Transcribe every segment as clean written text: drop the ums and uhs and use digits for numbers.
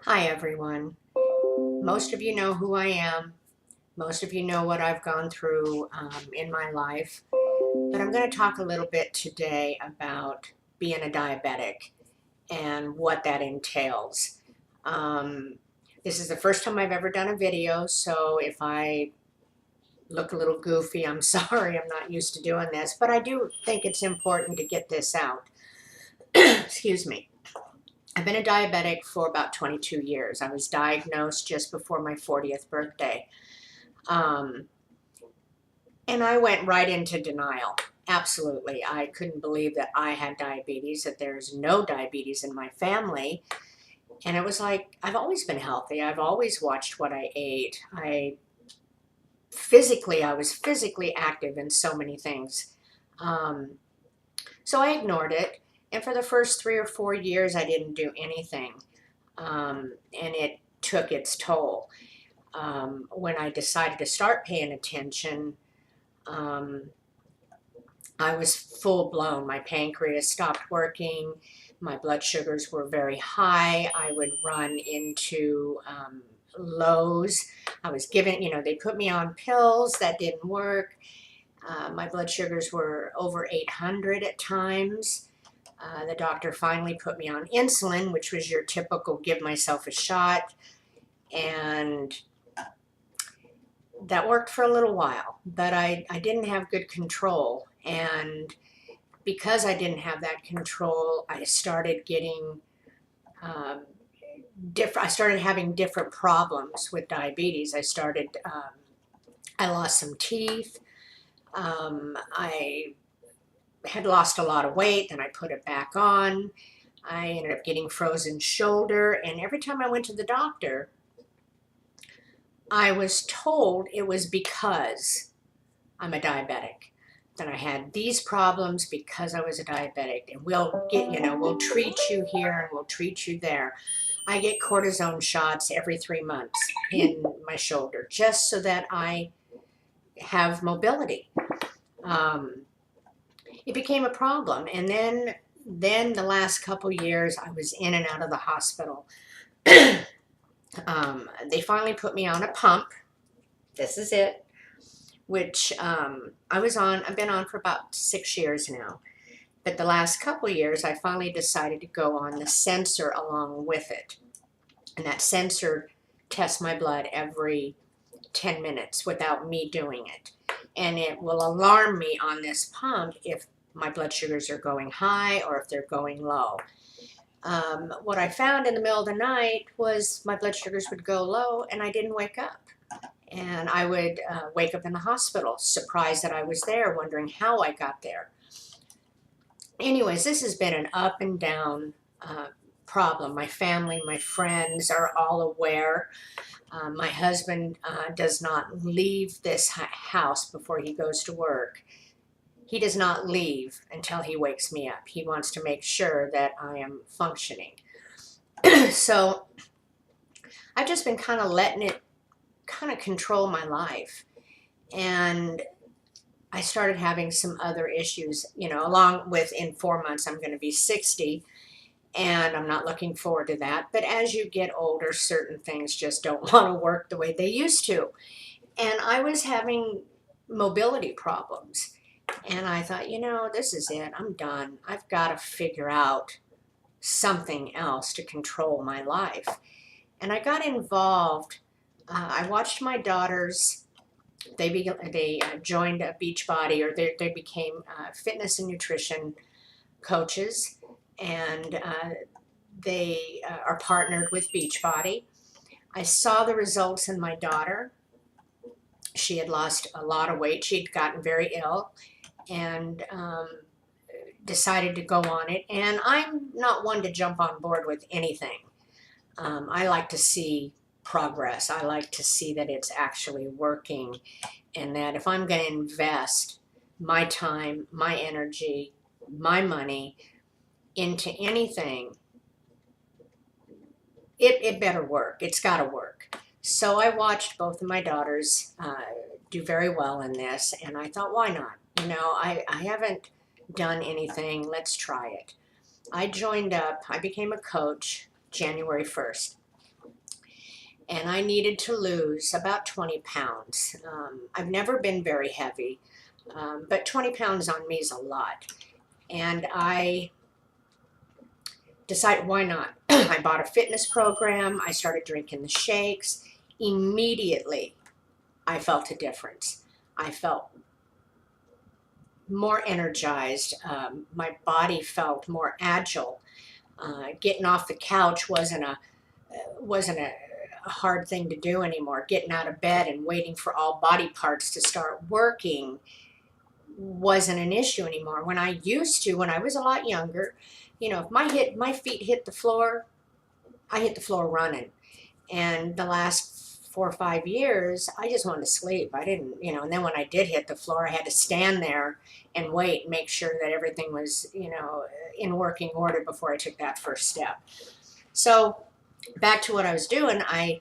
Hi, everyone. Most of you know who I am. Most of you know what I've gone through in my life. But I'm going to talk a little bit today about being a diabetic and what that entails. Um, this is the first time I've ever done a video, so if I look a little goofy, I'm sorry. I'm not used to doing this, but I do think it's important to get this out. Excuse me. I've been a diabetic for about 22 years. I was diagnosed just before my 40th birthday. Um, and I went right into denial. Absolutely. I couldn't believe that I had diabetes, that there's no diabetes in my family. And it was like, I've always been healthy. I've always watched what I ate. I was physically active in so many things. Um, so I ignored it. And for the first 3 or 4 years, I didn't do anything. And it took its toll. When I decided to start paying attention, um, I was full blown. My pancreas stopped working. My blood sugars were very high. I would run into lows. I was given, they put me on pills that didn't work. My blood sugars were over 800 at times. The doctor finally put me on insulin, which was your typical give myself a shot. And that worked for a little while, but I didn't have good control. And because I didn't have that control, I started getting um, I started having different problems with diabetes. I lost some teeth. I had lost a lot of weight, then I put it back on. I ended up getting frozen shoulder, and every time I went to the doctor, I was told it was because I'm a diabetic. That I had these problems because I was a diabetic, and we'll treat you here and we'll treat you there. I get cortisone shots every 3 months in my shoulder just so that I have mobility. Um, it became a problem, and then the last couple years I was in and out of the hospital. They finally put me on a pump. This is it, which I've been on for about 6 years now. But the last couple years, I finally decided to go on the sensor along with it. And that sensor tests my blood every 10 minutes without me doing it. And it will alarm me on this pump if my blood sugars are going high or if they're going low. What I found in the middle of the night was my blood sugars would go low and I didn't wake up. And I would wake up in the hospital, surprised that I was there, wondering how I got there. Anyways, this has been an up and down problem. My family, my friends are all aware. My husband does not leave this house before he goes to work. He does not leave until he wakes me up. He wants to make sure that I am functioning. So I've just been kind of letting it kind of control my life. And I started having some other issues, along with in 4 months, I'm going to be 60, and I'm not looking forward to that. But as you get older, certain things just don't want to work the way they used to. And I was having mobility problems. And I thought, this is it. I'm done. I've got to figure out something else to control my life. And I got involved. I watched my daughters. They joined a Beachbody, or they became fitness and nutrition coaches, and they are partnered with Beachbody. I saw the results in my daughter. She had lost a lot of weight. She had gotten very ill, and decided to go on it. And I'm not one to jump on board with anything. I like to see progress. I like to see that it's actually working, and that if I'm going to invest my time, my energy, my money into anything, it better work. It's got to work. So I watched both of my daughters do very well in this, and I thought, why not? I haven't done anything. Let's try it. I joined up. I became a coach January 1st. and I needed to lose about 20 pounds. I've never been very heavy, but 20 pounds on me is a lot. And I decided, why not? I bought a fitness program. I started drinking the shakes. Immediately, I felt a difference. I felt more energized. My body felt more agile. Getting off the couch wasn't a hard thing to do anymore. Getting out of bed and waiting for all body parts to start working wasn't an issue anymore. When I was a lot younger, if my feet hit the floor, I hit the floor running. And the last 4 or 5 years, I just wanted to sleep. I didn't, and then when I did hit the floor, I had to stand there and wait and make sure that everything was, in working order before I took that first step. So back to what I was doing, I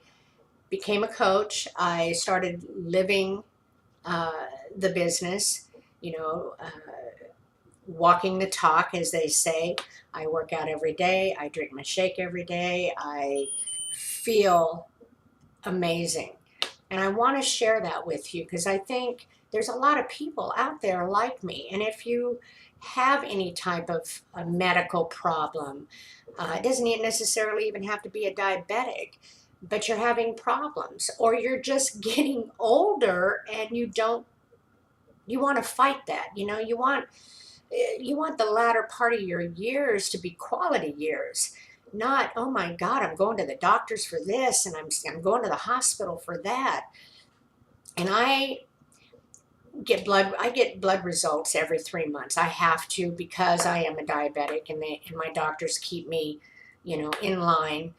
became a coach. I started living the business, walking the talk, as they say. I work out every day. I drink my shake every day. I feel amazing. And I want to share that with you because I think there's a lot of people out there like me. And if you have any type of a medical problem, it doesn't necessarily even have to be a diabetic, but you're having problems, or you're just getting older and you want to fight that. You want the latter part of your years to be quality years, not, oh my God, I'm going to the doctors for this and I'm going to the hospital for that. And I get blood results every 3 months. I have to, because I am a diabetic, and my doctors keep me, in line.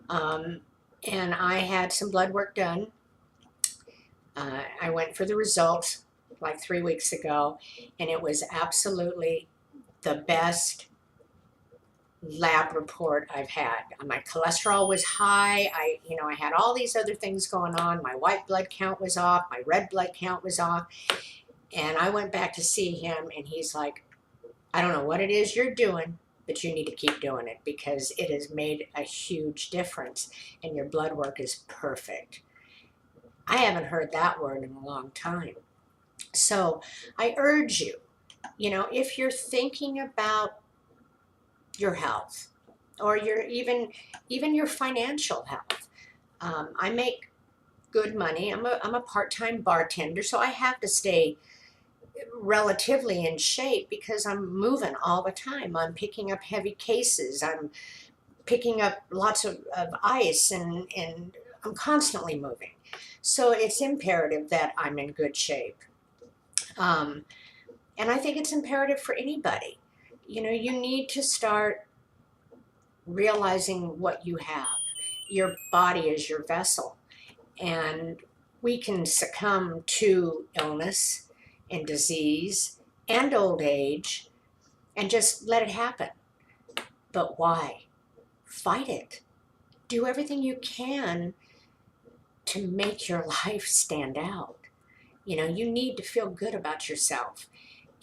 And I had some blood work done. I went for the results like 3 weeks ago, and it was absolutely the best lab report I've had. My cholesterol was high. I had all these other things going on. My white blood count was off. My red blood count was off. And I went back to see him, and he's like, I don't know what it is you're doing, but you need to keep doing it because it has made a huge difference, and your blood work is perfect. I haven't heard that word in a long time. So I urge you, if you're thinking about your health, or even your financial health. I make good money. I'm a part-time bartender, so I have to stay relatively in shape because I'm moving all the time. I'm picking up heavy cases. I'm picking up lots of ice, and I'm constantly moving. So it's imperative that I'm in good shape. And I think it's imperative for anybody. You need to start realizing what you have. Your body is your vessel, and we can succumb to illness and disease and old age and just let it happen. But why? Fight it. Do everything you can to make your life stand out. You need to feel good about yourself.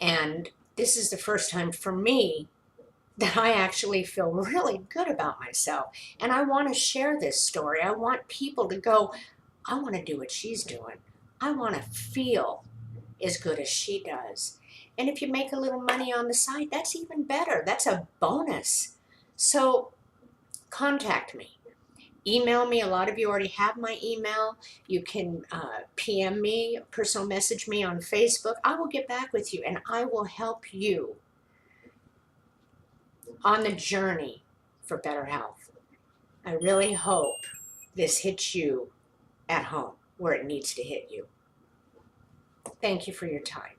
And this is the first time for me that I actually feel really good about myself. And I want to share this story. I want people to go, I want to do what she's doing. I want to feel as good as she does. And if you make a little money on the side, that's even better. That's a bonus. So contact me. Email me. A lot of you already have my email. You can PM me, personal message me on Facebook. I will get back with you, and I will help you on the journey for better health. I really hope this hits you at home where it needs to hit you. Thank you for your time.